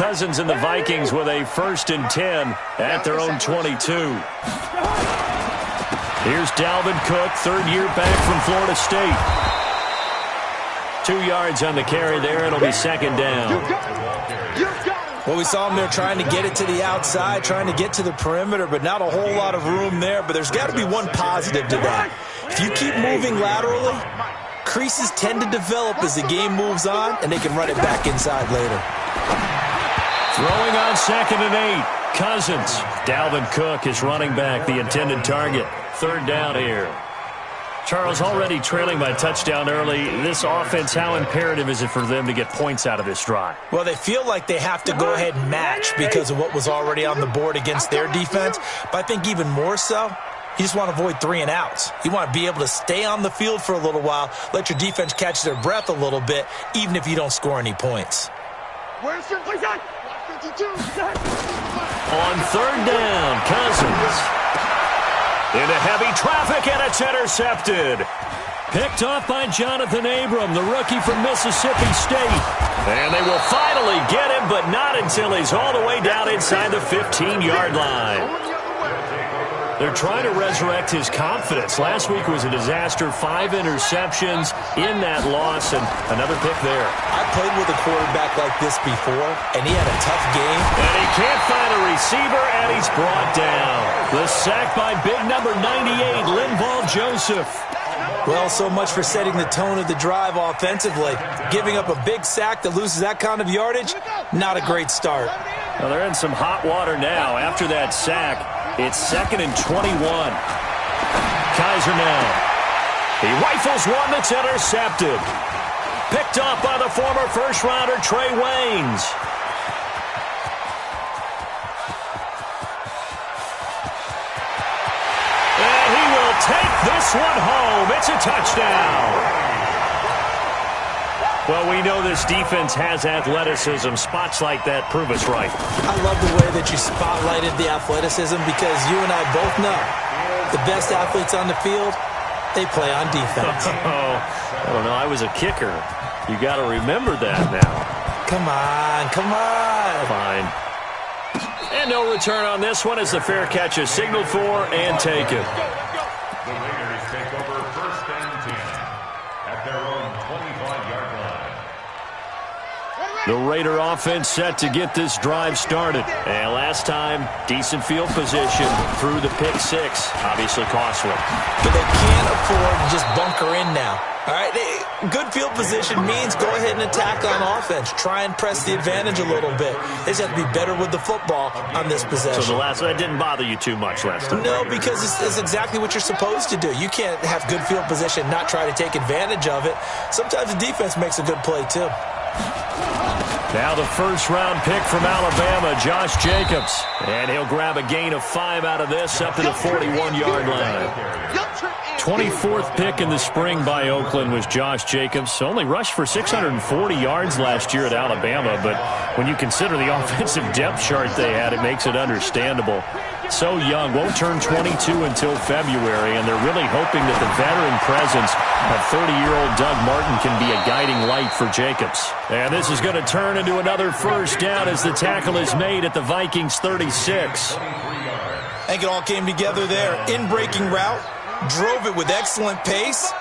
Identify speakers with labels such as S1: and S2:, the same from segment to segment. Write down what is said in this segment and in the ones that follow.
S1: Cousins and the Vikings with a 1st and 10 at their own 22. Here's Dalvin Cook, 3rd year back from Florida State. 2 yards on the carry there. It'll be 2nd down.
S2: Well, we saw him there trying to get it to the outside, trying to get to the perimeter, but not a whole lot of room there. But there's got to be one positive to that. If you keep moving laterally, creases tend to develop as the game moves on, and they can run it back inside later.
S1: Throwing on 2nd and 8. Cousins. Dalvin Cook is running back, the intended target. 3rd down here. Charles, already trailing by touchdown early. This offense, how imperative is it for them to get points out of this drive?
S2: Well, they feel like they have to go ahead and match because of what was already on the board against their defense. But I think even more so, you just want to avoid 3 and outs. You want to be able to stay on the field for a little while, let your defense catch their breath a little bit, even if you don't score any points.
S3: On
S1: 3rd down, Cousins. Into heavy traffic, and it's intercepted. Picked off by Jonathan Abram, the rookie from Mississippi State. And they will finally get him, but not until he's all the way down inside the 15-yard line. They're trying to resurrect his confidence. Last week was a disaster. 5 interceptions in that loss, and another pick there.
S2: I played with a quarterback like this before, and he had a tough game.
S1: And he can't find a receiver, and he's brought down. The sack by big number 98, Linval Joseph.
S2: Well, so much for setting the tone of the drive offensively. Giving up a big sack that loses that kind of yardage, not a great start.
S1: Well, they're in some hot water now. After that sack, it's 2nd and 21. Kaiser now. He rifles one that's intercepted. Picked off by the former first-rounder Trey Waynes. And he will take this one home. It's a touchdown. Well, we know this defense has athleticism. Spots like that prove us right.
S2: I love the way that you spotlighted the athleticism because you and I both know the best athletes on the field, they play on defense.
S1: Oh, I don't know. I was a kicker. You got to remember that now.
S2: Come on, come on.
S1: Fine. And no return on this one as the fair catch is signaled for and taken.
S4: The Raiders take over 1st and 10 at their own 25-yard line.
S1: The Raider offense set to get this drive started. And last time, decent field position through the pick 6. Obviously costly.
S2: But they can't afford to just bunker in now. All right, good field position means go ahead and attack on offense. Try and press the advantage a little bit. They just have to be better with the football on this possession.
S1: So that didn't bother you too much last time?
S2: No, because it's exactly what you're supposed to do. You can't have good field position, not try to take advantage of it. Sometimes the defense makes a good play, too.
S1: Now the 1st-round pick from Alabama, Josh Jacobs. And he'll grab a gain of 5 out of this up to the 41-yard line. 24th pick in the spring by Oakland was Josh Jacobs. Only rushed for 640 yards last year at Alabama, but when you consider the offensive depth chart they had, it makes it understandable. So young, won't turn 22 until February, and they're really hoping that the veteran presence of 30-year-old Doug Martin can be a guiding light for Jacobs. And this is going to turn into another 1st down as the tackle is made at the Vikings 36.
S2: I think it all came together there. In-breaking route, drove it with excellent pace.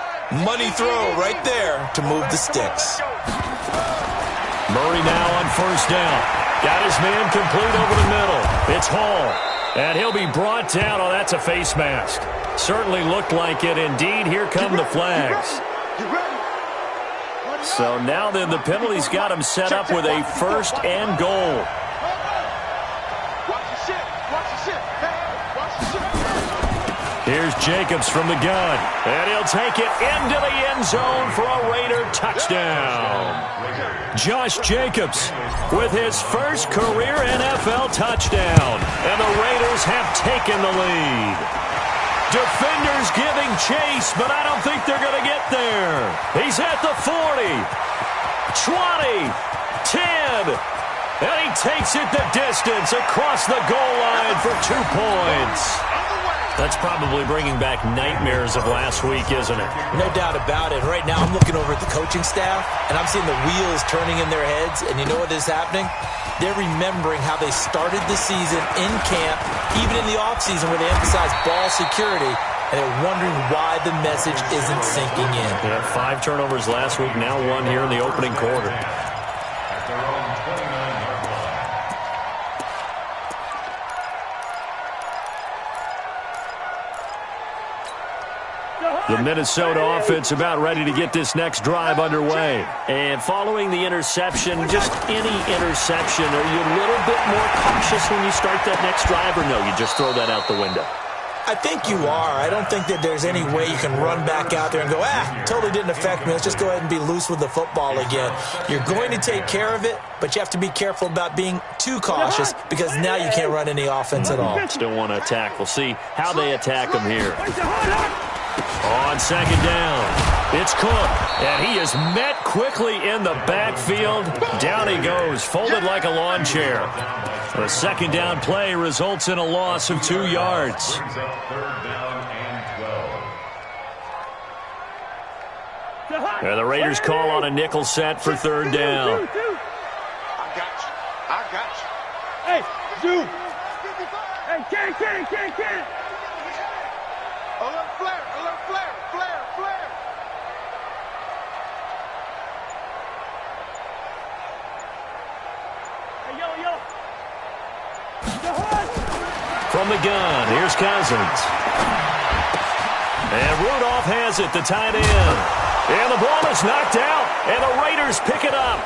S2: Money throw right there to move the sticks.
S1: Murray now on 1st down. Got his man complete over the middle. It's Hall. And he'll be brought down. Oh, that's a face mask. Certainly looked like it. Indeed, here come the flags. So now then the penalty's got him set up with a 1st and goal. Here's Jacobs from the gun. And he'll take it into the end zone for a Raider touchdown. Josh Jacobs with his 1st career NFL touchdown. And the Raiders have taken the lead. Defenders giving chase, but I don't think they're going to get there. He's at the 40, 20, 10, and he takes it the distance across the goal line for 2 points. That's probably bringing back nightmares of last week, isn't it?
S2: No doubt about it. Right now, I'm looking over at the coaching staff, and I'm seeing the wheels turning in their heads. And you know what is happening? They're remembering how they started the season in camp, even in the offseason where they emphasized ball security, and they're wondering why the message isn't sinking in.
S1: Yeah, 5 turnovers last week, now 1 here in the opening quarter.
S4: At their own 29-yard line.
S1: The Minnesota offense about ready to get this next drive underway. And following the interception, just any interception, are you a little bit more cautious when you start that next drive, or no, you just throw that out the window?
S2: I think you are. I don't think that there's any way you can run back out there and go, totally didn't affect me. Let's just go ahead and be loose with the football again. You're going to take care of it, but you have to be careful about being too cautious because now you can't run any offense at all.
S1: Still want to attack. We'll see how they attack them here. On second down, it's Cook, and he is met quickly in the backfield. Down he goes, folded like a lawn chair. The second down play results in a loss of 2 yards.
S4: Brings up 3rd down and 12.
S1: And the Raiders call on a nickel set for 3rd down.
S3: I got you. Hey, dude. Hey, can't. Alert flare. Hey, yo.
S1: From the gun, here's Cousins. And Rudolph has it, the tight end. And the ball is knocked out, and the Raiders pick it up.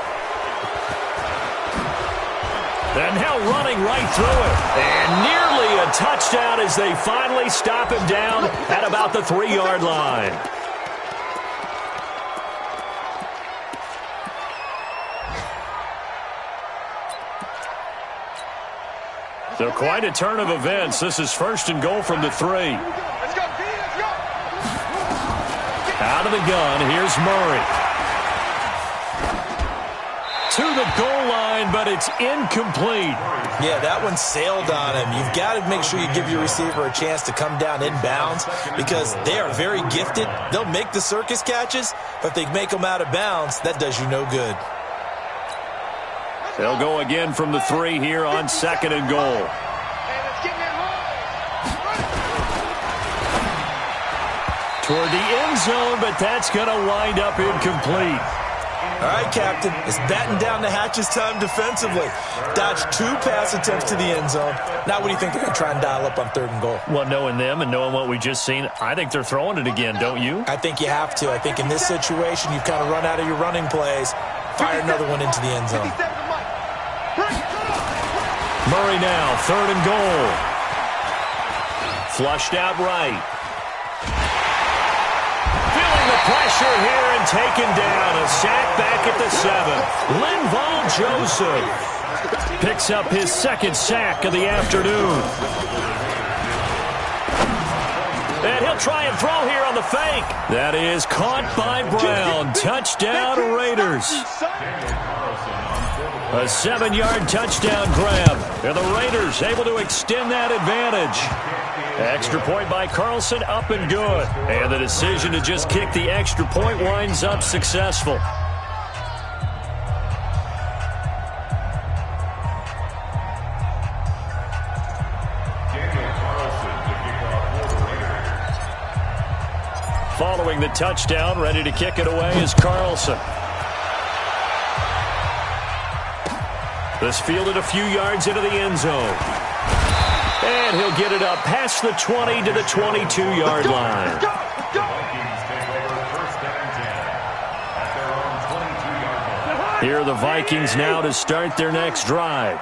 S1: And now running right through it. And nearly a touchdown as they finally stop him down at about the 3-yard line. So quite a turn of events. This is 1st and goal from the 3.
S3: Let's go.
S1: Out of the gun, here's Murray. To the goal line, but it's incomplete.
S2: Yeah, that one sailed on him. You've got to make sure you give your receiver a chance to come down inbounds because they are very gifted. They'll make the circus catches, but if they make them out of bounds, that does you no good.
S1: They'll go again from the 3 here on 2nd and goal. Toward the end zone, but that's going to wind up incomplete.
S2: All right, Captain, it's batten down the hatches time defensively. Dodged 2 pass attempts to the end zone. Now what do you think they're going to try and dial up on 3rd and goal?
S1: Well, knowing them and knowing what we just seen, I think they're throwing it again, don't you?
S2: I think you have to. I think in this situation, you've kind of run out of your running plays. Fire another one into the end zone.
S1: Murray now, 3rd and goal. Flushed out right. Feeling the pressure here and taken down. A sack back at the 7. Linval Joseph picks up his 2nd sack of the afternoon. And he'll try and throw here on the fake. That is caught by Brown. Touchdown Raiders. A 7-yard touchdown grab. And the Raiders able to extend that advantage. Extra point by Carlson, up and good. And the decision to just kick the extra point winds up successful. Following the touchdown, ready to kick it away is Carlson. This fielded a few yards into the end zone. And he'll get it up past the 20 to the 22-yard line. Here are the Vikings now to start their next drive.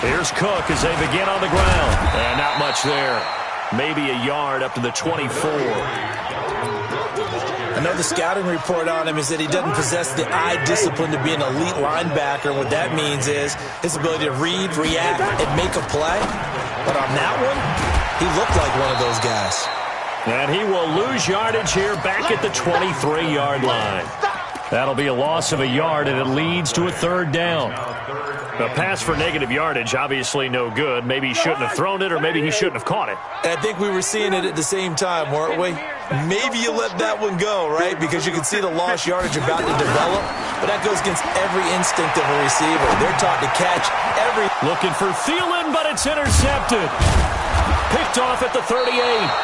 S1: Here's Cook as they begin on the ground. And not much there. Maybe a yard up to the 24.
S2: I know the scouting report on him is that he doesn't possess the eye discipline to be an elite linebacker. What that means is his ability to read, react, and make a play. But on that one, he looked like one of those guys.
S1: And he will lose yardage here back at the 23-yard line. That'll be a loss of a yard, and it leads to a 3rd down. A pass for negative yardage, obviously no good. Maybe he shouldn't have thrown it, or maybe he shouldn't have caught it.
S2: I think we were seeing it at the same time, weren't we? Maybe you let that one go, right? Because you can see the lost yardage about to develop. But that goes against every instinct of a receiver. They're taught to catch every...
S1: Looking for Thielen, but it's intercepted. Picked off at the 38.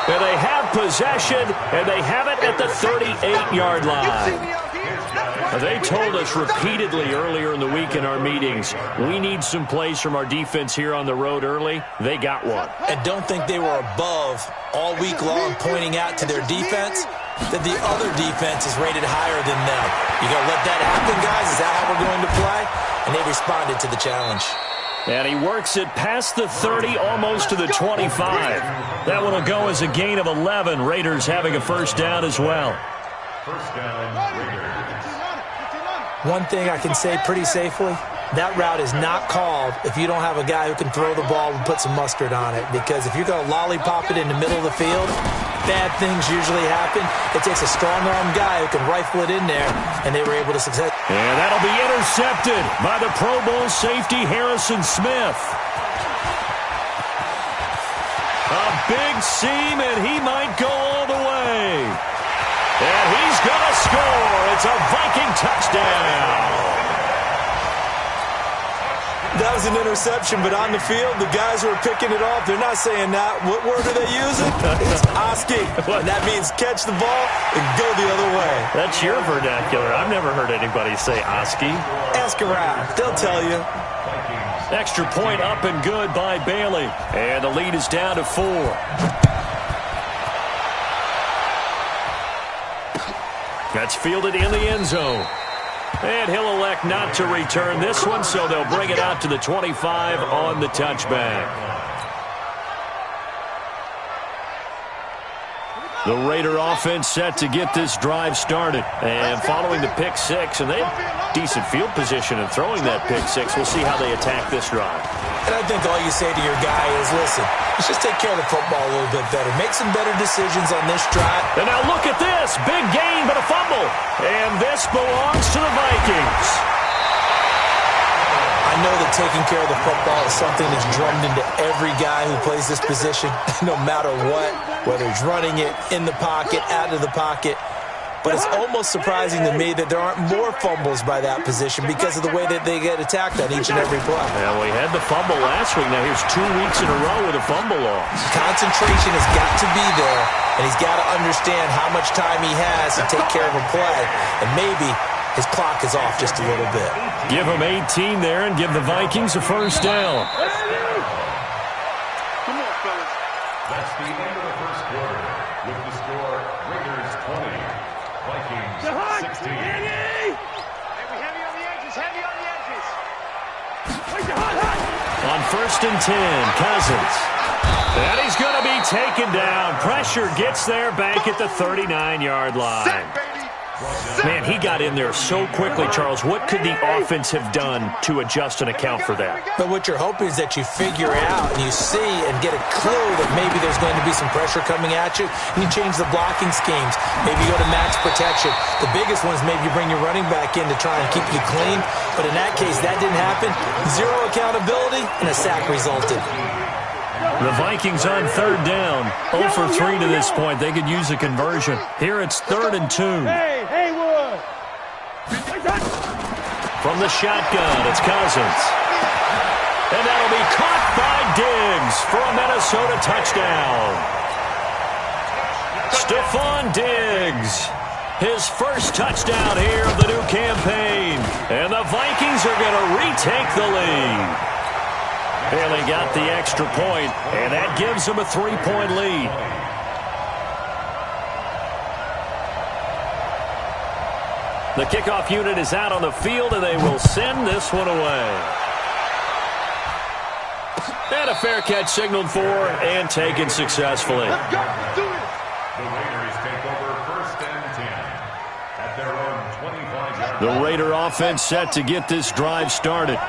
S1: And they have possession, and they have it at the 38-yard line. They told us repeatedly earlier in the week in our meetings, we need some plays from our defense here on the road early. They got one.
S2: And don't think they were above all week long pointing out to their defense that the other defense is rated higher than them. You going to let that happen, guys? Is that how we're going to play? And they responded to the challenge.
S1: And he works it past the 30, almost to the 25. That one will go as a gain of 11. Raiders having a first down as well.
S4: First down, Raiders.
S2: One thing I can say pretty safely, that route is not called if you don't have a guy who can throw the ball and put some mustard on it. Because if you're going to lollipop it in the middle of the field, bad things usually happen. It takes a strong-arm guy who can rifle it in there, and they were able to success.
S1: And that'll be intercepted by the Pro Bowl safety Harrison Smith. A big seam, and he might go all the way. And he's going to score. It's a Viking touchdown.
S2: That was an interception, but on the field, the guys who are picking it off, they're not saying that. What word are they using? It's Oski. And that means catch the ball and go the other way.
S1: That's your vernacular. I've never heard anybody say Oski.
S2: Ask around. They'll tell you.
S1: Extra point up and good by Bailey. And the lead is down to 4. That's fielded in the end zone. And he'll elect not to return this one, so they'll bring it out to the 25 on the touchback. The Raider offense set to get this drive started. And following the pick six, and they have decent field position in throwing that pick six. We'll see how they attack this drive.
S2: And I think all you say to your guy is, listen, let's just take care of the football a little bit better. Make some better decisions on this drive.
S1: And now look at this. Big gain, but a fumble. And this belongs to the Vikings.
S2: I know that taking care of the football is something that's drummed into every guy who plays this position, no matter what, whether he's running it, in the pocket, out of the pocket. But it's almost surprising to me that there aren't more fumbles by that position because of the way that they get attacked on each and every play.
S1: Well, we had the fumble last week. Now here's 2 weeks in a row with a fumble loss.
S2: Concentration has got to be there, and he's got to understand how much time he has to take care of a play. And maybe his clock is off just a little bit.
S1: Give him 18 there and give the Vikings a first down.
S3: Come on, fellas.
S4: That's the end of the first quarter. With the score, Raiders 20, Vikings 16.
S3: Hey, we heavy on the edges, heavy on the edges.
S1: On first and 10, Cousins. And he's going to be taken down. Pressure gets there back at the 39-yard line.
S3: Set, baby.
S1: Man, he got in there so quickly, Charles. What could the offense have done to adjust and account for that?
S2: But what you're hoping is that you figure out and you see and get a clue that maybe there's going to be some pressure coming at you, and you change the blocking schemes. Maybe you go to max protection. The biggest one is maybe you bring your running back in to try and keep you clean. But in that case, that didn't happen. Zero accountability, and a sack resulted.
S1: The Vikings on third down. 0 for 3 to this point. They could use a conversion. Here it's 3rd and 2.
S3: Hey, Haywood.
S1: From the shotgun, it's Cousins. And that'll be caught by Diggs for a Minnesota touchdown. Stephon Diggs, his first touchdown here of the new campaign. And the Vikings are going to retake the lead. Bailey got the extra point, and that gives them a 3-point lead. The kickoff unit is out on the field, and they will send this one away. And a fair catch signaled for and taken successfully.
S3: Let's go. Do it.
S4: The Raiders take over first and 10 at their own 25-yard line.
S1: The Raider offense set to get this drive started.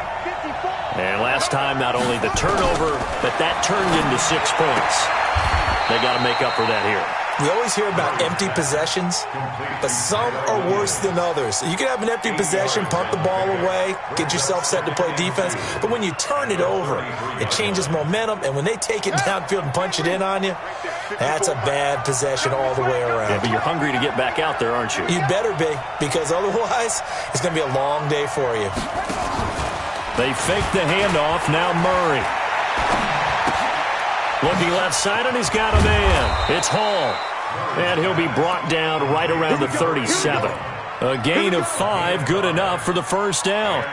S1: And last time, not only the turnover, but that turned into 6 points. They got to make up for that here.
S2: We always hear about empty possessions, but some are worse than others. You can have an empty possession, pump the ball away, get yourself set to play defense, but when you turn it over, it changes momentum, and when they take it downfield and punch it in on you, that's a bad possession all the way around.
S1: Yeah, but you're hungry to get back out there, aren't you?
S2: You better be, because otherwise it's going to be a long day for you.
S1: They fake the handoff. Now Murray. Looking left side, and he's got a man. It's Hall. And he'll be brought down right around the 37. A gain of 5, good enough for the first down.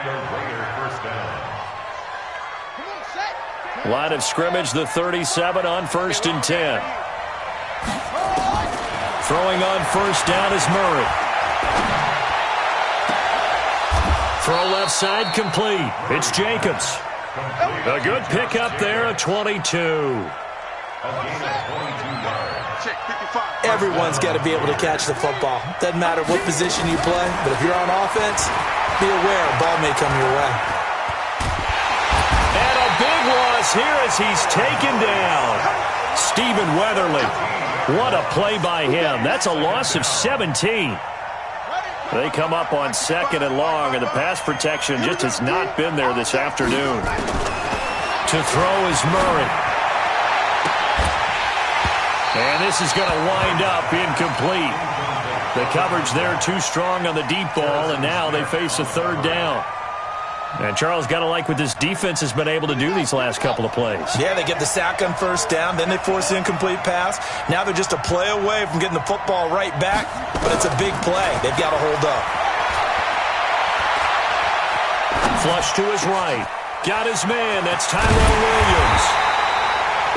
S1: Line of scrimmage, the 37 on 1st and 10. Throwing on first down is Murray. Throw left side complete. It's Jacobs. A good pickup there at 22.
S2: Everyone's got to be able to catch the football. Doesn't matter what position you play, but if you're on offense, be aware a ball may come your way.
S1: And a big loss here as he's taken down. Stephen Weatherly. What a play by him. That's a loss of 17. They come up on 2nd and long, and the pass protection just has not been there this afternoon. To throw is Murray. And this is going to wind up incomplete. The coverage there too strong on the deep ball, and now they face a 3rd down. And Charles, got to like what this defense has been able to do these last couple of plays.
S2: Yeah, they get the sack on first down, then they force the incomplete pass. Now they're just a play away from getting the football right back, but it's a big play. They've got to hold up.
S1: Flush to his right. Got his man. That's Tyrell Williams.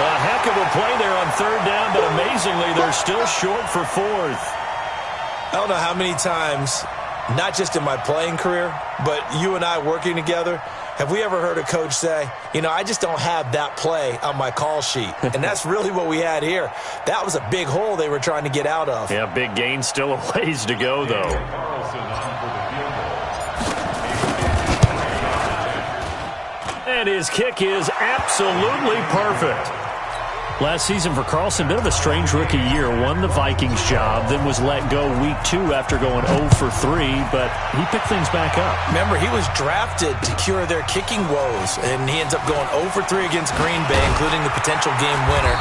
S1: A heck of a play there on 3rd down, but amazingly, they're still short for 4th.
S2: I don't know how many times, not just in my playing career, but you and I working together, have we ever heard a coach say, you know, I just don't have that play on my call sheet. And that's really what we had here. That was a big hole they were trying to get out of.
S1: Yeah, big gain, still a ways to go, though. And his kick is absolutely perfect. Last season for Carlson, bit of a strange rookie year. Won the Vikings job, then was let go week 2 after going 0 for 3, but he picked things back up.
S2: Remember, he was drafted to cure their kicking woes, and he ends up going 0 for 3 against Green Bay, including the potential game winner.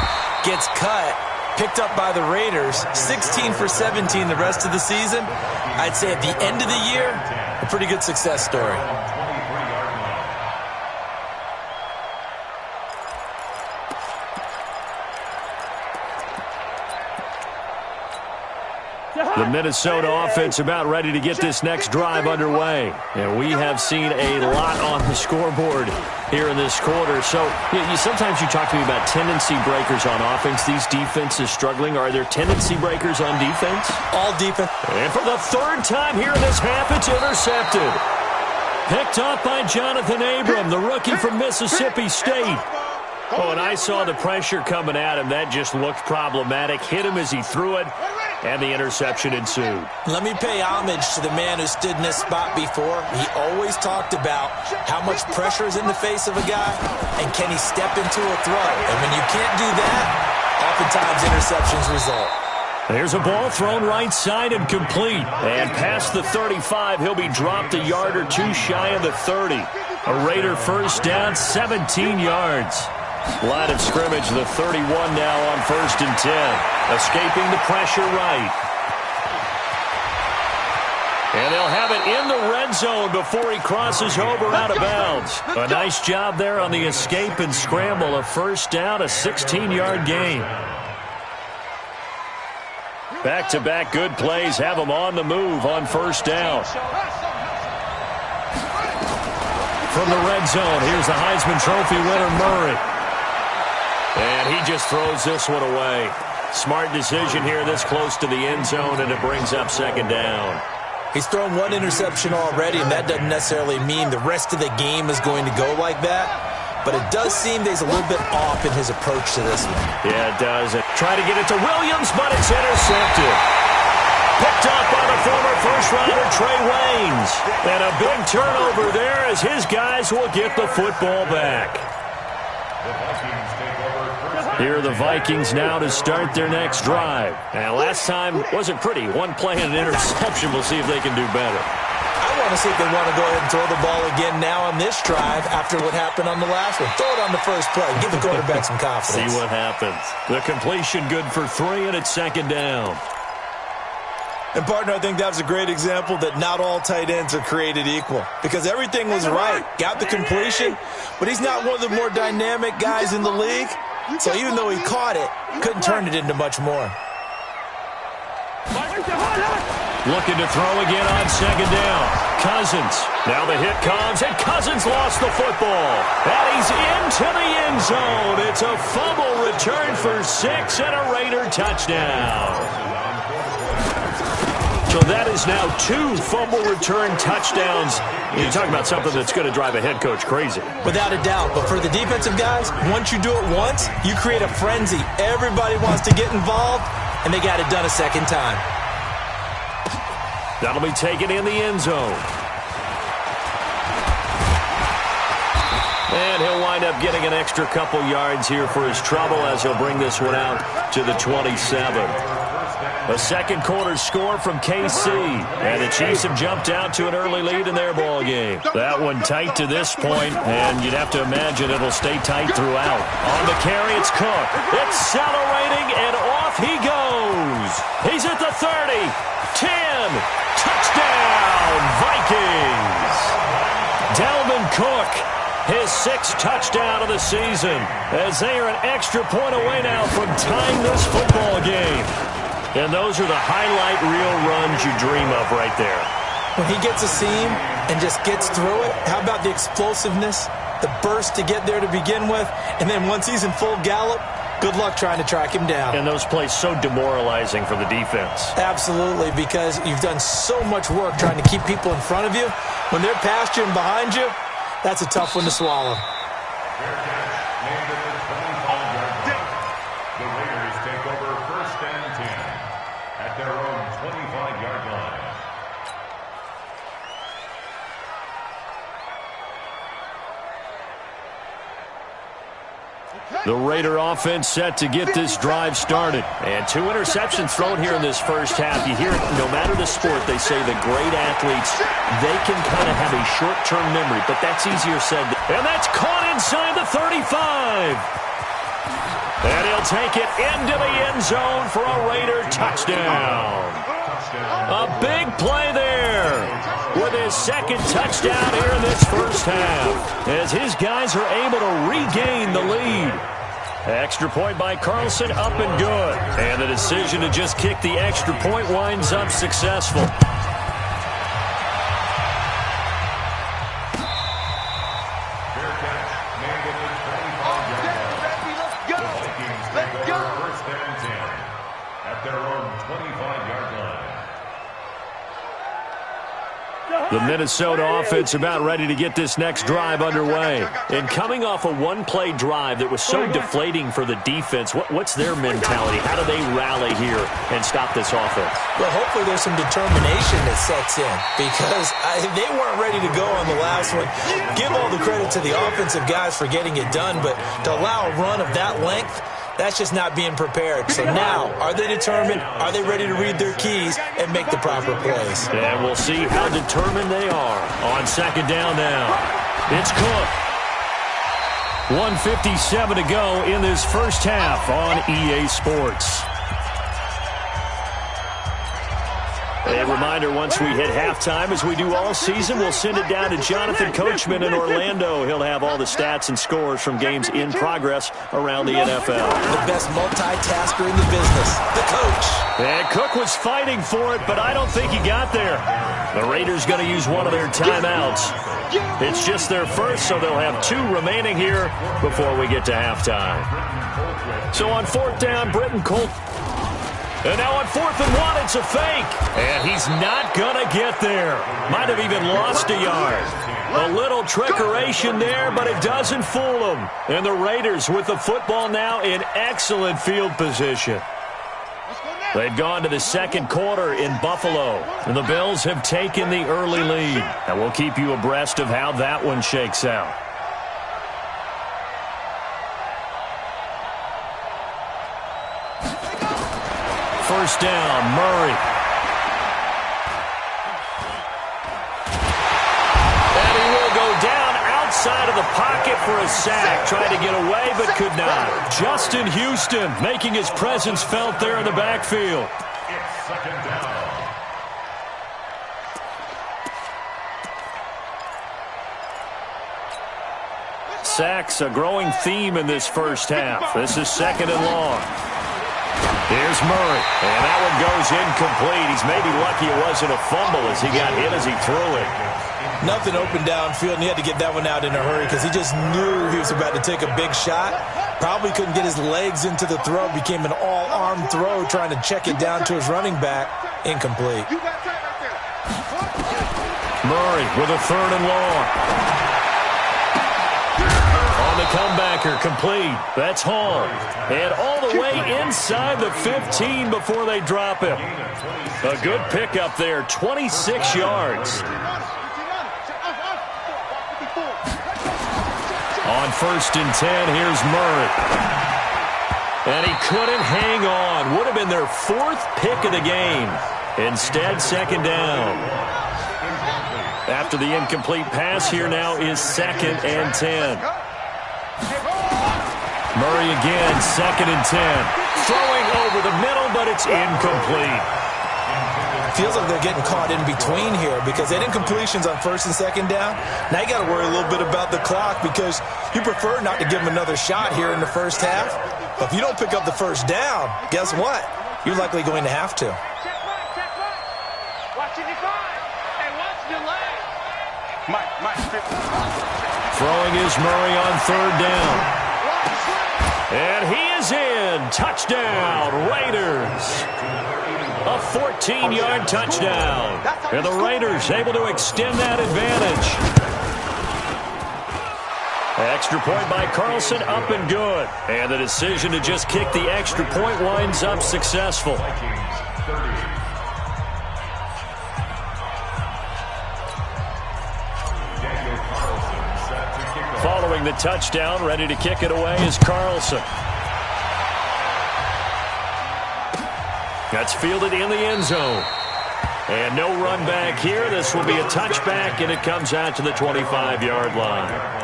S2: Gets cut, picked up by the Raiders, 16 for 17 the rest of the season. I'd say at the end of the year, a pretty good success story.
S1: The Minnesota offense about ready to get this next drive underway. And we have seen a lot on the scoreboard here in this quarter. So sometimes you talk to me about tendency breakers on offense. These defenses struggling. Are there tendency breakers on defense?
S2: All defense.
S1: And for the 3rd time here in this half, it's intercepted. Picked up by Jonathan Abram, the rookie from Mississippi State. Oh, and I saw the pressure coming at him. That just looked problematic. Hit him as he threw it, and the interception ensued.
S2: Let me pay homage to the man who stood in this spot before. He always talked about how much pressure is in the face of a guy, and can he step into a throw. And when you can't do that, oftentimes interceptions result.
S1: There's a ball thrown right side and complete. And past the 35, he'll be dropped a yard or two shy of the 30. A Raider first down, 17 yards. Line of scrimmage, the 31 now on 1st and 10. Escaping the pressure right. And they'll have it in the red zone before he crosses over out of bounds. A nice job there on the escape and scramble. A first down, a 16-yard gain. Back-to-back good plays have them on the move on first down. From the red zone, here's the Heisman Trophy winner, Murray. And he just throws this one away. Smart decision here this close to the end zone, and it brings up 2nd down.
S2: He's thrown 1 interception already, and that doesn't necessarily mean the rest of the game is going to go like that. But it does seem that he's a little bit off in his approach to this one.
S1: Yeah, it does. Try to get it to Williams, but it's intercepted. Picked up by the former first-rounder Trey Waynes. And a big turnover there as his guys will get the football back. Here are the Vikings now to start their next drive. And last time wasn't pretty. One play and an interception. We'll see if they can do better.
S2: I want to see if they want to go ahead and throw the ball again now on this drive after what happened on the last one. Throw it on the first play. Give the quarterback some confidence.
S1: See what happens. The completion good for 3, and it's second down.
S2: And, partner, I think that was a great example that not all tight ends are created equal because everything was right. Got the completion, but he's not one of the more dynamic guys in the league. So even though he caught it, couldn't turn it into much more.
S1: Looking to throw again on second down. Cousins. Now the hit comes, and Cousins lost the football. And he's into the end zone. It's a fumble return for 6 and a Raider touchdown. So that is now 2 fumble return touchdowns. You're talking about something that's going to drive a head coach crazy.
S2: Without a doubt. But for the defensive guys, once you do it once, you create a frenzy. Everybody wants to get involved, and they got it done a second time.
S1: That'll be taken in the end zone. And he'll wind up getting an extra couple yards here for his trouble as he'll bring this one out to the 27. A second quarter score from KC, and the Chiefs have jumped out to an early lead in their ball game. That one tight to this point, and you'd have to imagine it'll stay tight throughout. On the carry, it's Cook. Accelerating, and off he goes. He's at the 30, 10, touchdown, Vikings. Dalvin Cook, his 6th touchdown of the season, as they are an extra point away now from tying this football game. And those are the highlight reel runs you dream of right there.
S2: When he gets a seam and just gets through it, how about the explosiveness, the burst to get there to begin with, and then once he's in full gallop, good luck trying to track him down.
S1: And those plays so demoralizing for the defense.
S2: Absolutely, because you've done so much work trying to keep people in front of you. When they're past you and behind you, that's a tough one to swallow.
S4: The Raiders take over 1st and 10 at their own 25-yard line.
S1: The Raider offense set to get this drive started. And 2 interceptions thrown here in this first half. You hear it, no matter the sport, they say the great athletes, they can kind of have a short-term memory, but that's easier said. And that's caught inside the 35. And he'll take it into the end zone for a Raider touchdown. A big play there with his 2nd touchdown here in this first half, as his guys are able to regain the lead. Extra point by Carlson, up and good. And the decision to just kick the extra point winds up successful. The Minnesota offense about ready to get this next drive underway. And coming off a one-play drive that was so deflating for the defense, what's their mentality? How do they rally here and stop this offense?
S2: Well, hopefully there's some determination that sets in because they weren't ready to go on the last one. Give all the credit to the offensive guys for getting it done, but to allow a run of that length, that's just not being prepared. So now, are they determined? Are they ready to read their keys and make the proper plays?
S1: And we'll see how determined they are. On second down now, it's Cook. 1:57 to go in this first half on EA Sports. A reminder, once we hit halftime, as we do all season, we'll send it down to Jonathan Coachman in Orlando. He'll have all the stats and scores from games in progress around the NFL.
S2: The best multitasker in the business, the coach.
S1: And Cook was fighting for it, but I don't think he got there. The Raiders going to use one of their timeouts. It's just their first, so they'll have 2 remaining here before we get to halftime. So on 4th down, Britton Colt. And now on 4th and 1, it's a fake. And he's not going to get there. Might have even lost a yard. A little trickeration there, but it doesn't fool him. And the Raiders with the football now in excellent field position. They've gone to the second quarter in Buffalo. And the Bills have taken the early lead. And we'll keep you abreast of how that one shakes out. first down. Murray. And he will go down outside of the pocket for a sack. Tried to get away, but could not. Justin Houston making his presence felt there in the backfield.
S4: It's second down.
S1: Sacks, a growing theme in this first half. This is second and long. Here's Murray, and that one goes incomplete. He's maybe lucky it wasn't a fumble as he got hit as he threw it.
S2: Nothing open downfield, and he had to get that one out in a hurry because he just knew he was about to take a big shot. Probably couldn't get his legs into the throw. Became an all-arm throw trying to check it down to his running back. Incomplete.
S1: Murray with a third and long. On the comebacker, complete. That's Hall. And all the way inside the 15 before they drop him. A good pickup there, 26 yards. On first and 10, here's Murray. And he couldn't hang on. Would have been their fourth pick of the game. Instead, second down. After the incomplete pass, here now is second and 10. Murray again, second and 10. Throwing over the middle, but it's incomplete.
S2: Feels like they're getting caught in between here because they had incompletions on first and second down. Now you got to worry a little bit about the clock because you prefer not to give them another shot here in the first half. But if you don't pick up the first down, guess what? You're likely going to have to.
S1: Throwing is Murray on third down. And he is in. Touchdown, Raiders. A 14-yard touchdown. And the Raiders able to extend that advantage. Extra point by Carlson, up and good. And the decision to just kick the extra point winds up successful. Following the touchdown, ready to kick it away is Carlson. That's fielded in the end zone. And no run back here. This will be a touchback, and it comes out to the 25-yard line.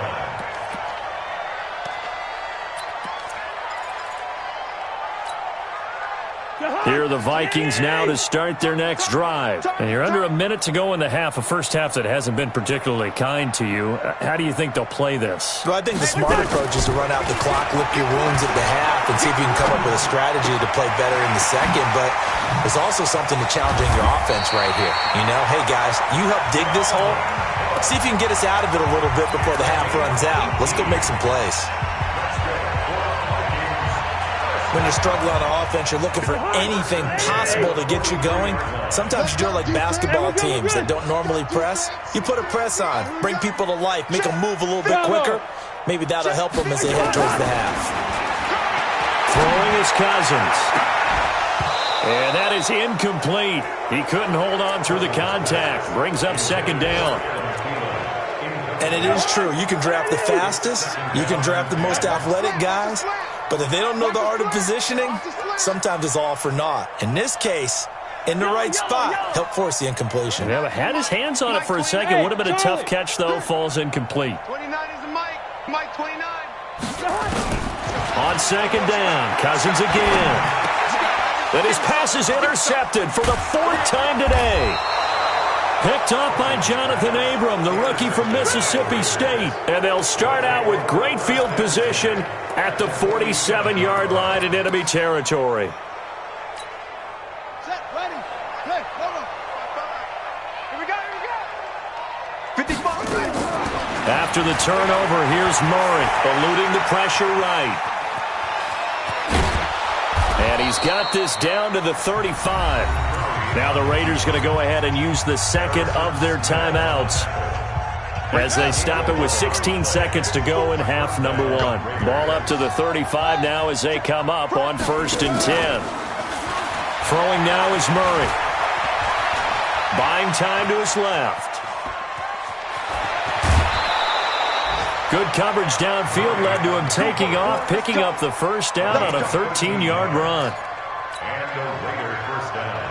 S1: Here are the Vikings now to start their next drive. And you're under a minute to go in the half, a first half that hasn't been particularly kind to you. How do you think they'll play this?
S2: Well, I think the smart approach is to run out the clock, lick your wounds at the half, and see if you can come up with a strategy to play better in the second. But there's also something to challenging your offense right here. You know, hey, guys, you help dig this hole. See if you can get us out of it a little bit before the half runs out. Let's go make some plays. When you're struggling on offense, you're looking for anything possible to get you going. Sometimes you do it like basketball teams that don't normally press. You put a press on, bring people to life, make them move a little bit quicker. Maybe that'll help them as they head towards the half.
S1: Throwing is Cousins. And that is incomplete. He couldn't hold on through the contact. Brings up second down.
S2: And it is true. You can draft the fastest. You can draft the most athletic guys. But if they don't know the art of positioning, sometimes it's all for naught. In this case, in the right spot, help force the incompletion.
S1: Yeah, but had his hands on it for a second. Would have been a tough catch, though. Falls incomplete.
S3: 29 is the Mike. Mike 29.
S1: On second down, Cousins again. Then his pass is intercepted for the fourth time today. Picked off by Jonathan Abram, the rookie from Mississippi State. And they'll start out with great field position at the 47-yard line in enemy territory.
S3: Set, ready. Hey, hold on. Here we go, here we go. 55.
S1: After the turnover, here's Murray, eluding the pressure right. And he's got this down to the 35. Now the Raiders going to go ahead and use the second of their timeouts as they stop it with 16 seconds to go in half number one. Ball up to the 35 now as they come up on first and 10. Throwing now is Murray. Buying time to his left. Good coverage downfield led to him taking off, picking up the first down on a 13-yard run.
S4: And the Raiders first down.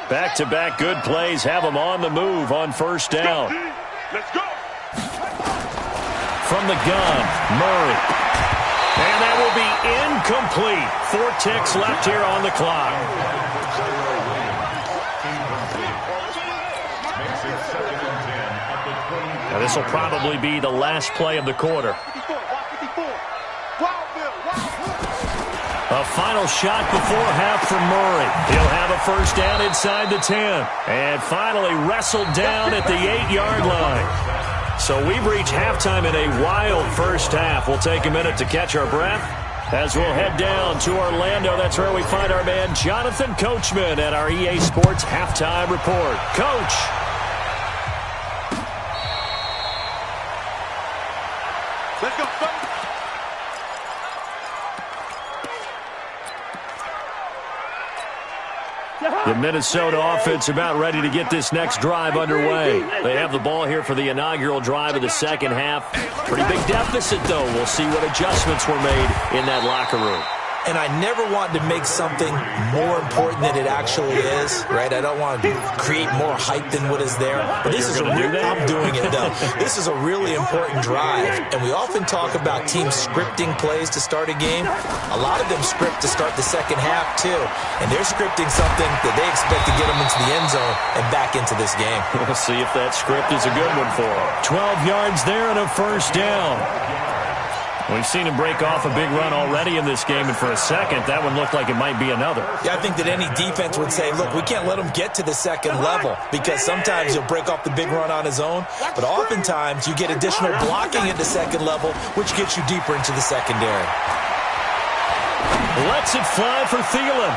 S1: Back-to-back good plays have them on the move on first down.
S3: Let's go.
S1: From the gun, Murray. And that will be incomplete. 4 ticks left here on the clock. Now this will probably be the last play of the quarter. A final shot before half from Murray. He'll have a first down inside the 10. And finally wrestled down at the 8-yard line. So we've reached halftime in a wild first half. We'll take a minute to catch our breath as we'll head down to Orlando. That's where we find our man Jonathan Coachman at our EA Sports Halftime Report. Coach.
S3: Let's go, fellas.
S1: The Minnesota offense about ready to get this next drive underway. They have the ball here for the inaugural drive of the second half. Pretty big deficit, though. We'll see what adjustments were made in that locker room.
S2: And I never want to make something more important than it actually is, right? I don't want to create more hype than what is there. But this is I'm doing it, though. This is a really important drive. And we often talk about teams scripting plays to start a game. A lot of them script to start the second half, too. And they're scripting something that they expect to get them into the end zone and back into this game.
S1: We'll see if that script is a good one for them. 12 yards there and a first down. We've seen him break off a big run already in this game, and for a second, that one looked like it might be another.
S2: Yeah, I think that any defense would say, look, we can't let him get to the second level, because sometimes he'll break off the big run on his own, but oftentimes you get additional blocking at the second level, which gets you deeper into the secondary.
S1: Lets it fly for Thielen.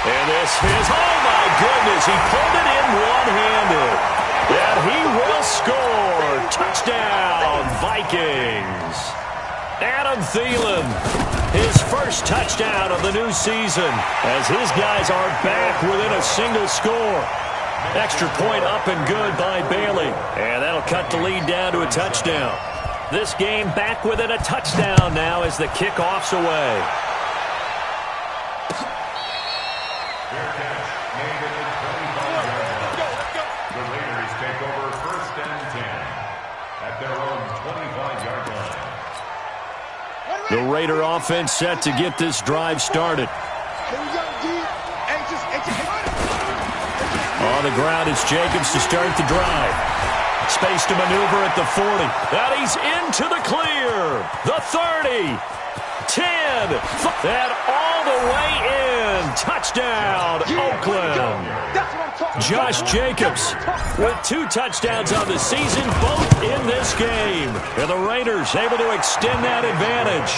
S1: And this is, oh my goodness, he pulled it in one-handed. And he will score. Touchdown, Vikings. Adam Thielen, his first touchdown of the new season, as his guys are back within a single score. Extra point up and good by Bailey. And that'll cut the lead down to a touchdown. This game back within a touchdown now as the kickoff's away.
S4: The Raiders take over first and 10 at their own 25-yard line.
S1: The Raider offense set to get this drive started. On the ground, it's Jacobs to start the drive. Space to maneuver at the 40. And he's into the clear. The 30. 10. And all the way in. Touchdown, Oakland. Josh Jacobs with 2 touchdowns on the season, both in this game. And the Raiders able to extend that advantage.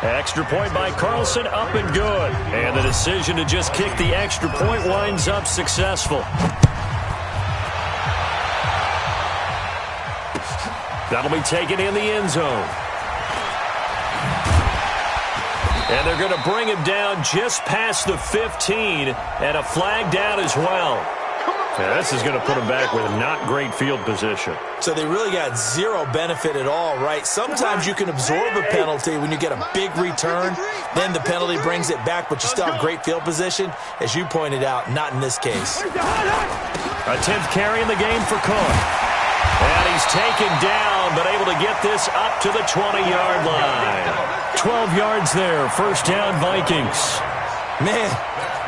S1: Extra point by Carlson, up and good. And the decision to just kick the extra point winds up successful. That'll be taken in the end zone. And they're going to bring him down just past the 15, and a flag down as well. Yeah, this is going to put him back with not great field position.
S2: So they really got zero benefit at all, right? Sometimes you can absorb a penalty when you get a big return. Then the penalty brings it back, but you still have great field position. As you pointed out, not in this case.
S1: A 10th carry in the game for Cook. And he's taken down, but able to get this up to the 20-yard line. 12 yards there, first down Vikings.
S2: Man,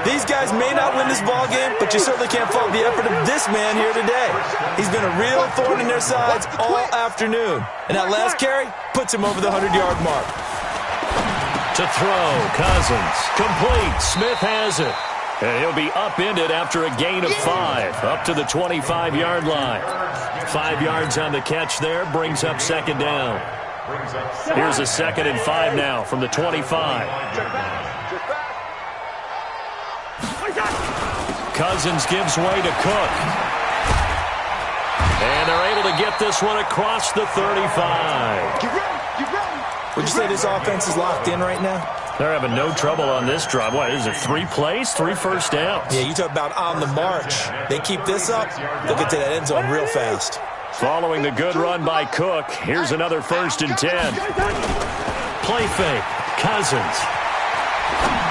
S2: these guys may not win this ball game, but you certainly can't fault the effort of this man here today. He's been a real thorn in their sides all afternoon. And that last carry puts him over the 100-yard mark.
S1: To throw, Cousins. Complete. Smith has it. And he'll be upended after a gain of 5, up to the 25-yard line. 5 yards on the catch there, brings up second down. Here's a 2nd and 5 now from the 25. Cousins gives way to Cook. And they're able to get this one across the 35.
S2: Would you say this offense is locked in right now?
S1: They're having no trouble on this drive. What is it, 3 plays, 3 first downs?
S2: Yeah, you talk about on the march. They keep this up, they'll get to that end zone real fast.
S1: Following the good run by Cook, here's another 1st and 10. Play fake, Cousins.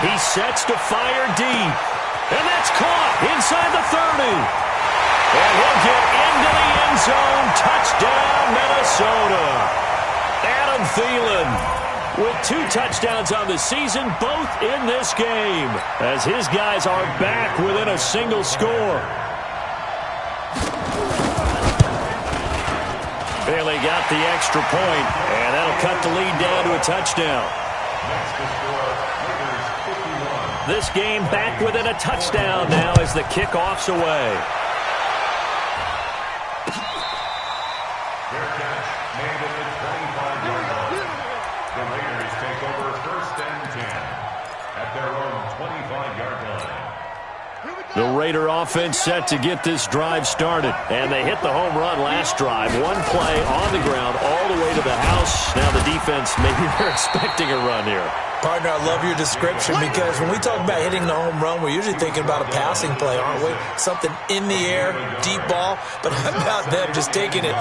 S1: He sets to fire deep. And that's caught inside the 30. And he'll get into the end zone. Touchdown, Minnesota. Adam Thielen with 2 touchdowns on the season, both in this game, as his guys are back within a single score. Bailey got the extra point, and that'll cut the lead down to a touchdown. This game back within a touchdown now as the kickoff's away.
S4: Their catch made at the 25-yard line. The Raiders take over 1st and 10 at their own 25-yard line.
S1: The Raider offense set to get this drive started. And they hit the home run last drive. 1 play on the ground all the way to the house. Now the defense, maybe they're expecting a run here.
S2: Partner, I love your description because when we talk about hitting the home run, we're usually thinking about a passing play, aren't we? Something in the air, deep ball. But how about them just taking it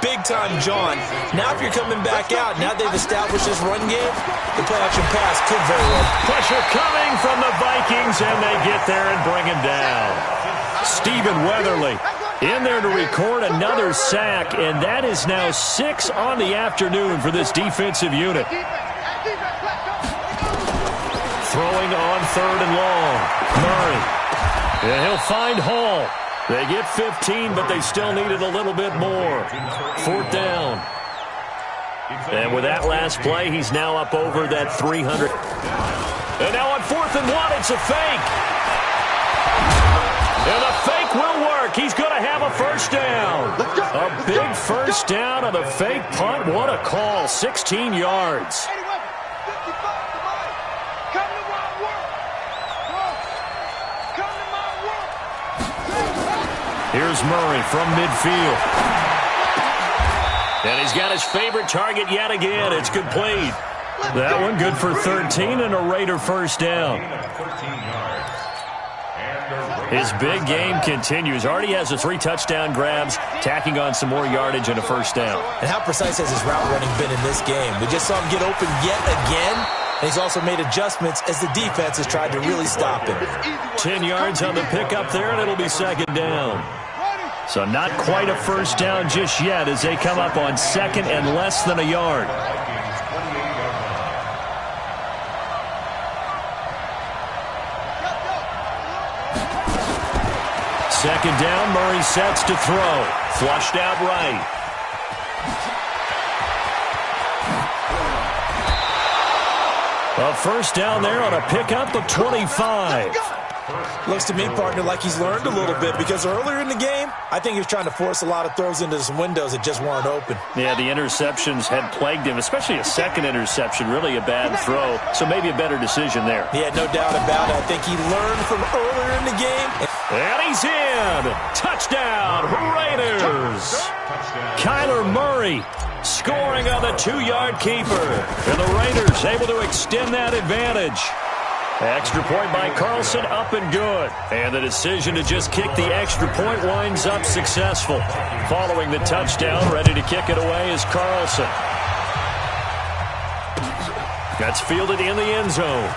S2: big time, John? Now if you're coming back out, now they've established this run game, the play action pass could very well.
S1: Pressure coming from the Vikings, and they get there and bring him down. Stephen Weatherly in there to record another sack, and that is now 6 on the afternoon for this defensive unit. Throwing on 3rd and long. Murray. And he'll find Hall. They get 15, but they still needed a little bit more. 4th down. And with that last play, he's now up over that 300. And now on 4th and 1, it's a fake. And the fake will work. He's going to have a first down. A big first down on a fake punt. What a call. 16 yards. Here's Murray from midfield. And he's got his favorite target yet again. It's complete. That one good for 13 and a Raider first down. His big game continues. Already has the 3 touchdown grabs, tacking on some more yardage and a first down.
S2: And how precise has his route running been in this game? We just saw him get open yet again. And he's also made adjustments as the defense has tried to really stop him.
S1: 10 yards on the pickup there, and it'll be 2nd down. So not quite a first down just yet as they come up on 2nd and less than a yard. Second down, Murray sets to throw. Flushed out right. A first down there on a pickup of 25.
S2: Looks to me, partner, like he's learned a little bit because earlier in the game, I think he was trying to force a lot of throws into some windows that just weren't open.
S1: Yeah, the interceptions had plagued him, especially a second interception, really a bad throw. So maybe a better decision there.
S2: Yeah, no doubt about it. I think he learned from earlier in the game.
S1: And he's in. Touchdown, Raiders. Kyler Murray scoring on the 2-yard keeper. And the Raiders able to extend that advantage. Extra point by Carlson, up and good. And the decision to just kick the extra point winds up successful. Following the touchdown, ready to kick it away is Carlson. That's fielded in the end zone.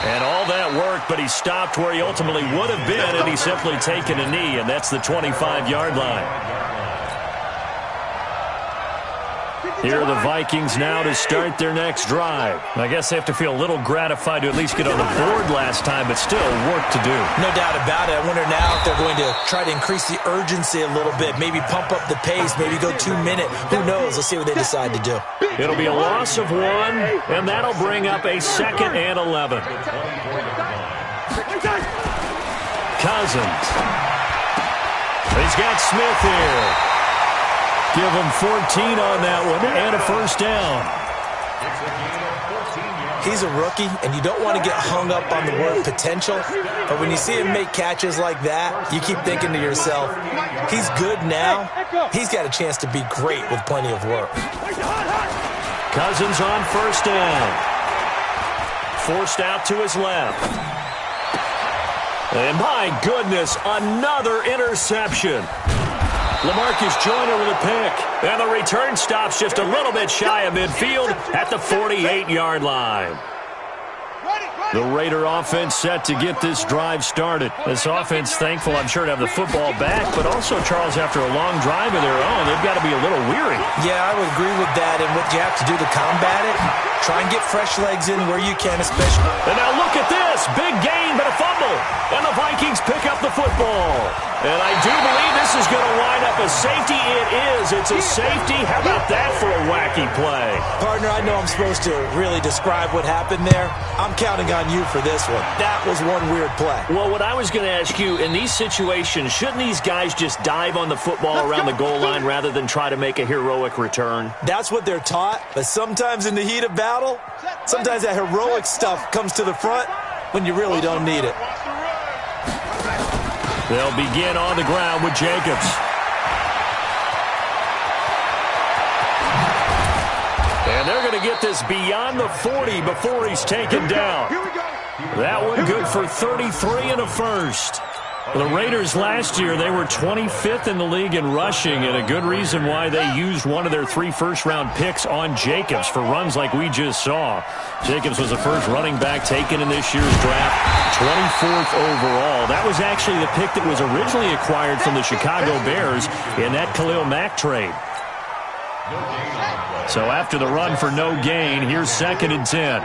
S1: And all that worked, but he stopped where he ultimately would have been, and he's simply taken a knee, and that's the 25-yard line. Here are the Vikings now to start their next drive. I guess they have to feel a little gratified to at least get on the board last time, but still work to do.
S2: No doubt about it. I wonder now if they're going to try to increase the urgency a little bit, maybe pump up the pace, maybe go 2-minute. Who knows? Let's see what they decide to do.
S1: It'll be a loss of 1, and that'll bring up a 2nd and 11. Cousins. He's got Smith here. Give him 14 on that one and a first down.
S2: He's a rookie, and you don't want to get hung up on the word potential. But when you see him make catches like that, you keep thinking to yourself, he's good now. He's got a chance to be great with plenty of work.
S1: Cousins on first down. Forced out to his left. And my goodness, another interception. LaMarcus Joyner with a pick. And the return stops just a little bit shy of midfield at the 48-yard line. The Raider offense set to get this drive started. This offense thankful, I'm sure, to have the football back, but also, Charles, after a long drive of their own, they've got to be a little weary.
S2: Yeah, I would agree with that, and what you have to do to combat it, try and get fresh legs in where you can, especially.
S1: And now look at this. Big gain, but a fumble. And the Vikings pick up the football. And I do believe this is going to wind up a safety. It is. It's a safety. How about that for a wacky play?
S2: Partner, I know I'm supposed to really describe what happened there. I'm counting on you for this one. That was one weird play.
S1: Well, what I was going to ask you, in these situations, shouldn't these guys just dive on the football around the goal line rather than try to make a heroic return?
S2: That's what they're taught, but sometimes in the heat of battle, sometimes that heroic stuff comes to the front when you really don't need it.
S1: They'll begin on the ground with Jacobs. And they're going to get this beyond the 40 before he's taken down. That one good for 33 and a first. The Raiders last year, they were 25th in the league in rushing, and a good reason why they used one of their 3 first-round picks on Jacobs for runs like we just saw. Jacobs was the first running back taken in this year's draft, 24th overall. That was actually the pick that was originally acquired from the Chicago Bears in that Khalil Mack trade. So after the run for no gain, here's 2nd and 10.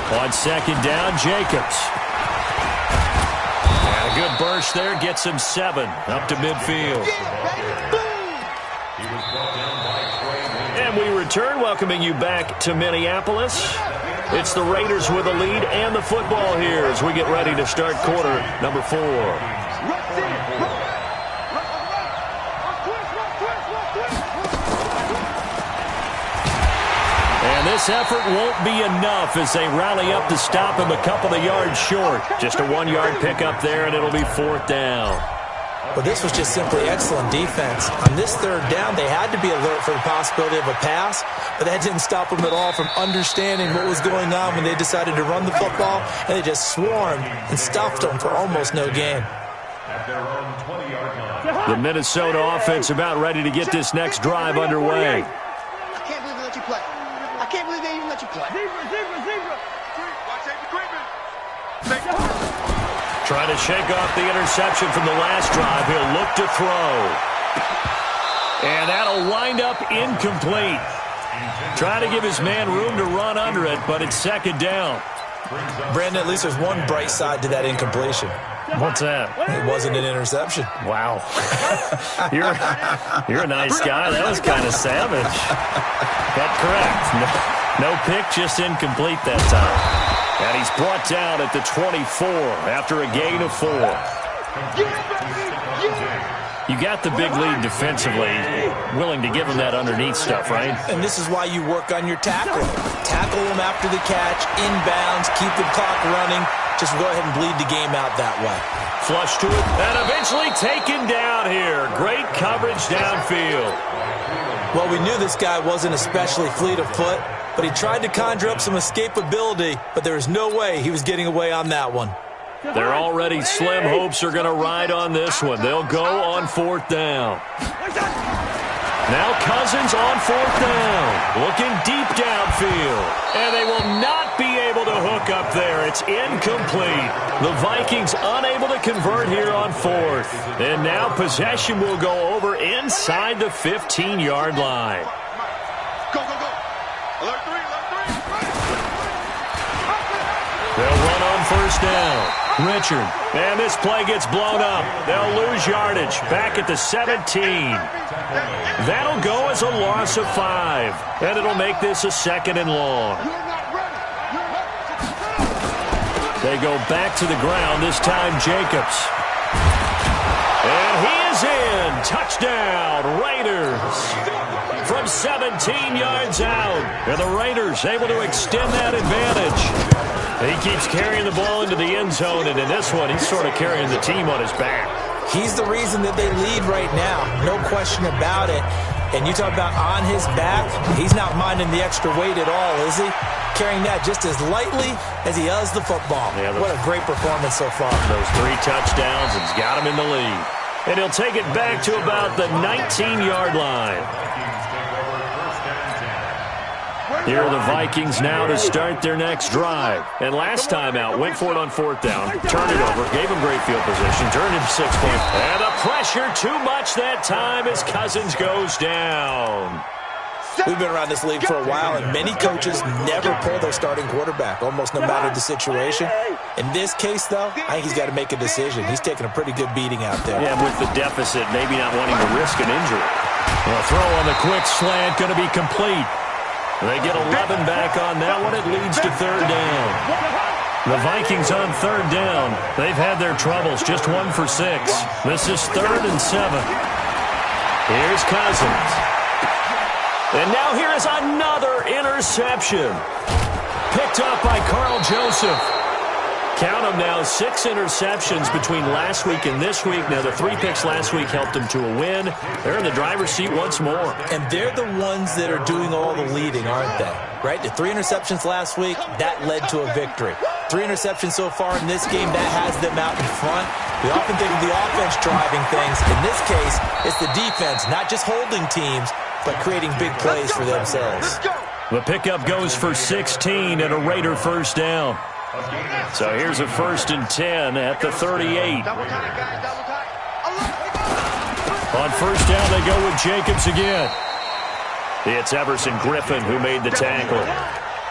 S1: On 2nd down, Jacobs. And a good burst there gets him 7 up to midfield. And we return, welcoming you back to Minneapolis. It's the Raiders with a lead and the football here as we get ready to start quarter number 4. And this effort won't be enough as they rally up to stop him a couple of yards short. Just a 1-yard pickup there, and it'll be 4th down.
S2: Well, this was just simply excellent defense. On this 3rd down, they had to be alert for the possibility of a pass, but that didn't stop them at all from understanding what was going on when they decided to run the football, and they just swarmed and stuffed them for almost no gain.
S1: The Minnesota offense about ready to get this next drive underway.
S3: I can't believe they let you play. I can't believe they even let you play. Zebra. Watch equipment.
S1: Trying to shake off the interception from the last drive. He'll look to throw. And that'll wind up incomplete. Trying to give his man room to run under it, but it's 2nd down.
S2: Brandon, at least there's one bright side to that incompletion.
S1: What's that?
S2: It wasn't an interception.
S1: Wow. You're a nice guy. That was kind of savage. But correct. No pick, just incomplete that time. And he's brought down at the 24 after a gain of 4. You got the big lead defensively, willing to give him that underneath stuff, right?
S2: And this is why you work on your tackling. Tackle him after the catch, inbounds, keep the clock running. Just go ahead and bleed the game out that way.
S1: Flush to it, and eventually taken down here. Great coverage downfield.
S2: Well, we knew this guy wasn't especially fleet of foot, but he tried to conjure up some escapability, but there was no way he was getting away on that one.
S1: Their already slim hopes are going to ride on this one. They'll go on 4th down. Now Cousins on 4th down, looking deep downfield. And they will not be able to hook up there. It's incomplete. The Vikings unable to convert here on 4th. And now possession will go over inside the 15-yard line.
S3: Go. Alert 3.
S1: They'll run on 1st down. Richard. And this play gets blown up. They'll lose yardage. Back at the 17. That'll go as a loss of 5. And it'll make this a 2nd and long. They go back to the ground, this time Jacobs. And he is in. Touchdown, Raiders. From 17 yards out. And the Raiders able to extend that advantage. He keeps carrying the ball into the end zone, and in this one, he's sort of carrying the team on his back.
S2: He's the reason that they lead right now. No question about it. And you talk about on his back, he's not minding the extra weight at all, is he? carrying that just as lightly as he does the football. Yeah, what a great performance so far.
S1: Those 3 touchdowns has got him in the lead. And he'll take it back to about the 19-yard line. Here are the Vikings now to start their next drive. And last time out, went for it on 4th down, turned it over, gave him great field position, turned it 6 points. And the pressure too much that time as Cousins goes down.
S2: We've been around this league for a while, and many coaches never pull their starting quarterback, almost no matter the situation. In this case, though, I think he's got to make a decision. He's taking a pretty good beating out there.
S1: Yeah, with the deficit, maybe not wanting to risk an injury. The throw on the quick slant going to be complete. They get 11 back on that one. It leads to 3rd down. The Vikings on 3rd down. They've had their troubles, just 1 for 6. This is 3rd and 7. Here's Cousins. And now here is another interception. Picked up by Carl Joseph. Count them now, 6 interceptions between last week and this week. Now, the 3 picks last week helped them to a win. They're in the driver's seat once more.
S2: And they're the ones that are doing all the leading, aren't they? Right? The 3 interceptions last week, that led to a victory. 3 interceptions so far in this game, that has them out in front. We often think of the offense driving things. In this case, it's the defense, not just holding teams, but creating big plays for themselves.
S1: The pickup goes for 16 and a Raider 1st down. So here's a 1st and 10 at the 38. On 1st down, they go with Jacobs again. It's Everson Griffin who made the tackle.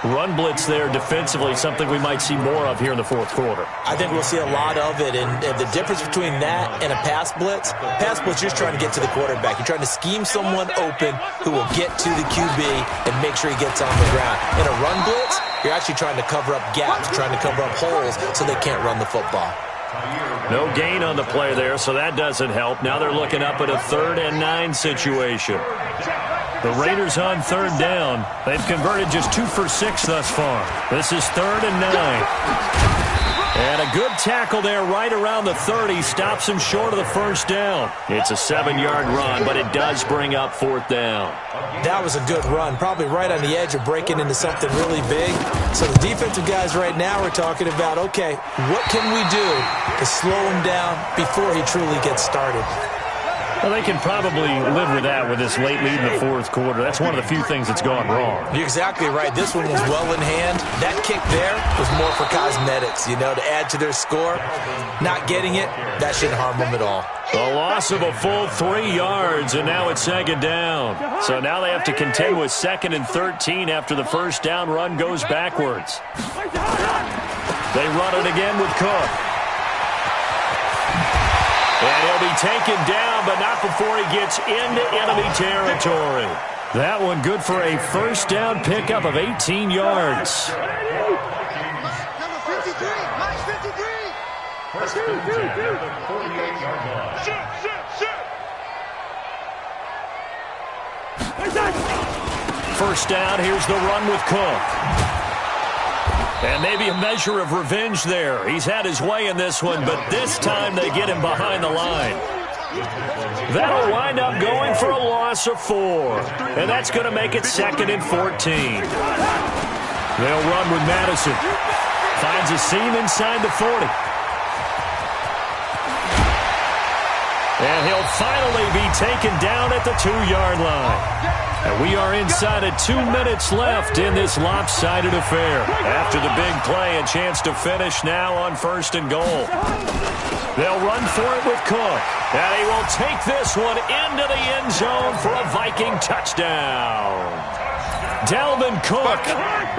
S1: Run blitz there defensively, something we might see more of here in the 4th quarter.
S2: I think we'll see a lot of it, and the difference between that and a pass blitz, you're just trying to get to the quarterback. You're trying to scheme someone open who will get to the QB and make sure he gets on the ground. In a run blitz, you're actually trying to cover up gaps, trying to cover up holes so they can't run the football.
S1: No gain on the play there, so that doesn't help. Now they're looking up at a 3rd and 9 situation. The Raiders on 3rd down. They've converted just 2 for 6 thus far. This is 3rd and 9. And a good tackle there right around the 30. Stops him short of the 1st down. It's a 7-yard run, but it does bring up 4th down.
S2: That was a good run, probably right on the edge of breaking into something really big. So the defensive guys right now are talking about, okay, what can we do to slow him down before he truly gets started?
S1: Well, they can probably live with that with this late lead in the 4th quarter. That's one of the few things that's gone wrong.
S2: You're exactly right. This one was well in hand. That kick there was more for cosmetics, to add to their score. Not getting it, that shouldn't harm them at all.
S1: A loss of a full 3 yards, and now it's 2nd down. So now they have to contend with 2nd and 13 after the 1st down run goes backwards. They run it again with Cook. And he'll be taken down, but not before he gets into enemy territory. That one good for a 1st down pickup of 18 yards.
S3: Number 53, Mike 53.
S4: 1st and 10 at the 48-yard line.
S1: First down, here's the run with Cook. And maybe a measure of revenge there. He's had his way in this one, but this time they get him behind the line. That'll wind up going for a loss of 4. And that's going to make it 2nd and 14. They'll run with Madison. Finds a seam inside the 40. And he'll finally be taken down at the 2-yard line. And we are inside of 2 minutes left in this lopsided affair. After the big play, a chance to finish now on 1st and goal. They'll run for it with Cook. And he will take this one into the end zone for a Viking touchdown. Dalvin Cook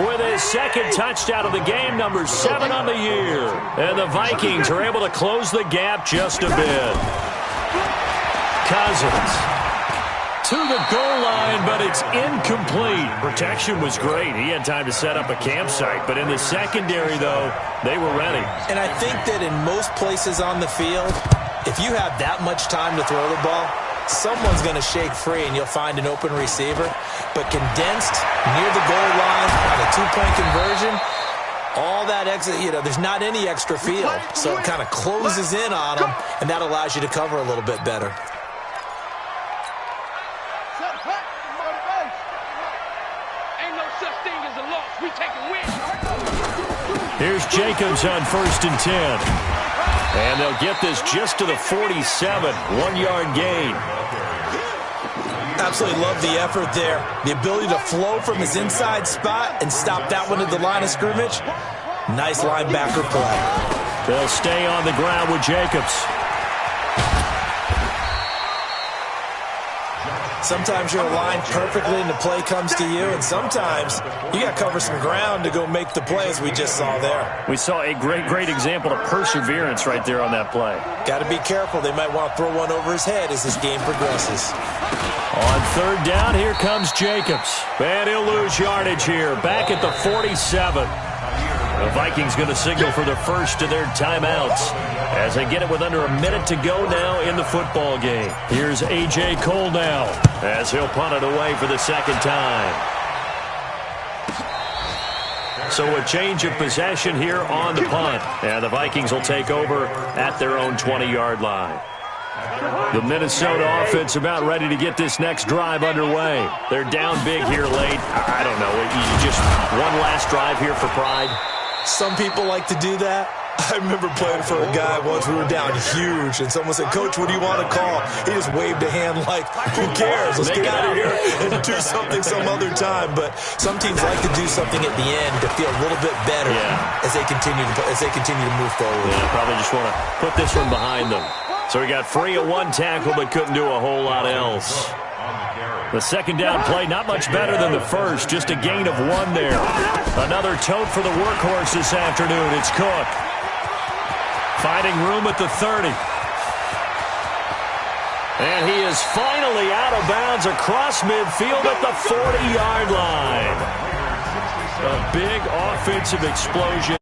S1: with his 2nd touchdown of the game, number 7 on the year. And the Vikings are able to close the gap just a bit. Cousins to the goal line, but it's incomplete. Protection was great. He had time to set up a campsite, but in the secondary, though, they were ready.
S2: And I think that in most places on the field, if you have that much time to throw the ball, someone's going to shake free and you'll find an open receiver. But condensed near the goal line on a 2-point conversion, all that extra, there's not any extra field. So it kind of closes in on them, and that allows you to cover a little bit better.
S3: such thing as a loss. We take a win.
S1: Here's Jacobs on 1st and 10. And they'll get this just to the 47. 1-yard gain.
S2: Absolutely love the effort there. The ability to flow from his inside spot and stop that one at the line of scrimmage. Nice linebacker play.
S1: They'll stay on the ground with Jacobs.
S2: Sometimes you're aligned perfectly and the play comes to you, and sometimes you got to cover some ground to go make the play, as we just saw there.
S1: We saw a great example of perseverance right there on that play.
S2: Got to be careful. They might want to throw one over his head as this game progresses.
S1: On 3rd down, here comes Jacobs. And he'll lose yardage here, back at the 47. The Vikings going to signal for the first of their timeouts as they get it with under a minute to go now in the football game. Here's A.J. Cole now as he'll punt it away for the 2nd time. So a change of possession here on the punt. And the Vikings will take over at their own 20-yard line. The Minnesota offense about ready to get this next drive underway. They're down big here late. I don't know. You just one last drive here for pride.
S2: Some people like to do that. I remember playing for a guy once. We were down huge, and someone said, "Coach, what do you want to call?" He just waved a hand like, "Who cares? Let's get out of here and do something some other time." But some teams like to do something at the end to feel a little bit better as they continue to move forward.
S1: Yeah, probably just want to put this one behind them. So he got free of one tackle, but couldn't do a whole lot else. The 2nd down play, not much better than the first, just a gain of 1 there. Another tote for the workhorse this afternoon. It's Cook. Finding room at the 30. And he is finally out of bounds across midfield at the 40-yard line. A big offensive explosion.